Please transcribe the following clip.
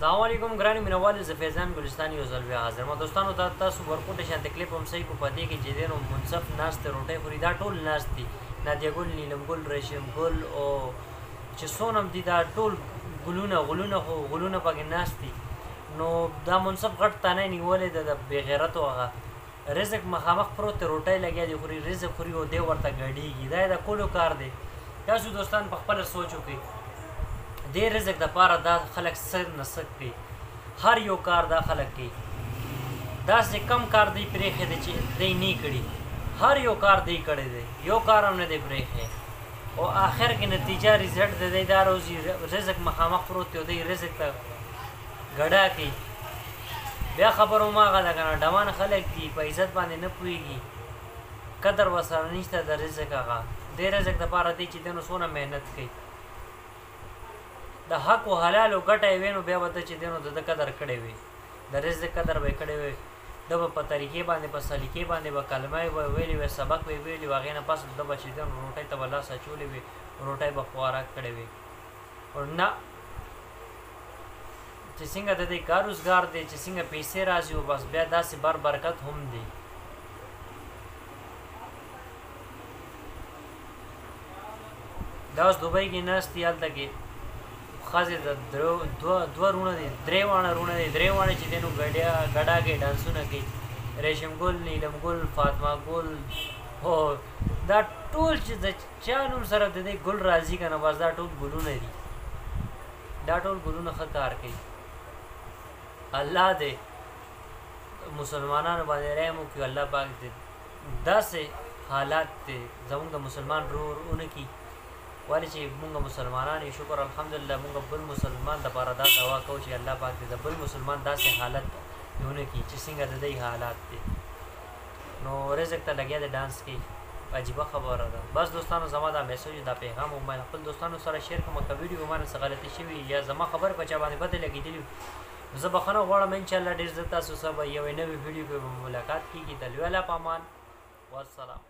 السلام علیکم ګراني مینوالو زه فیضان ګلستان یو ځل بیا حاضر ما دوستانو ته تاسو ورکوټه شانته کلیپ هم صحیح کو پدې کې چې دینو منصف ناست روټي خوري دا ټول ناست دي نادیه ګل نیلم ګل ریشم ګل او چې سونم دي دا ټول غلونه پکې ناست دي نو دا منصف غټ تانه نیولې د بې غیرت هغه رزق مخامخ پروت روټي لګیا دي خوري رزق خوري او دی ورته ګډيږي دا د کولو کار دی تاسو دوستان په خپل سوچ وکړئ دې رزق د پاره دا خلک سر نسک کوي هر یو کار دا خلک کوي داسې کم کار دی پرېښی دی چې دی نه کړي هر یو کار دی کړی دی یو کار هم نه دی پرېښی او آخر کې نتیجه ریزلټ د دی دا روزي رزق مخامخ پروت دی او دی رزق ته ګډا کوي بیا خبر هماغه ده که نه ډمان خلک دي په عزت باندې نه پوهېږي قدر ورسره نشته د رزق هغه دې رزق دپاره دی چې دی نو څونه محنت کوي د حق او حلال او ګټه یې وي نو بیا به ته چې دی نو د ده قدر کړی وي د رزق قدر به یې کړی وي ده به په طریقې باندې په سلیقې باندې به کلمه یې به ویلې وي سبق به یې ویلي وي هغې نه پس ده به چې دی نو روټۍ ته به لاس اچولی وي روټۍ به خوراک کړی وي او نه چې څنګه د دې کار روزګار دی چې څنګه پیسې راځي او بس بیا داسې برکت هم دی دا اوس دوبۍ کې ناست دي هلته کې ښځې د دوه رونه دي درې واړه رونه دي درې واړه چې دی نو ګډا کوي ډانسونه کوي ریشم ګل نیلم ګل فاطمه ګل هو دا ټول چې د چا نوم سره د دې ګل راځي که نه بس دا ټول ګلونه دي دا ټول ګلونه ښه کار کوي الله دې مسلمانانو باندې رحم وکړي الله پاک دې داسې حالات دې زموږ د مسلمان رور ونکړي ولې چې مونږ مسلمانان یې شکر الحمدلله مونږ بل مسلمان دپاره دا دعا کوو چې الله پاک دې د بل مسلمان داسې حالت ونه کړي چې څنګه د دی حالات دي نو رزق ته لګیا دی ډانس کې عجیبه خبره ده بس دوستانو زما دا میسج دا پیغام او خپل دوستانو سره شیر کوم که ویډیو ما نه څه غلطي شوي یا زما خبره په چا باندې بده لګېدلي زه بخښنه غواړم انشاءالله ډېر زر تاسو سره به یوې نوې ویډیو کې ملاقات کېږي د لوی الله په امان والسلام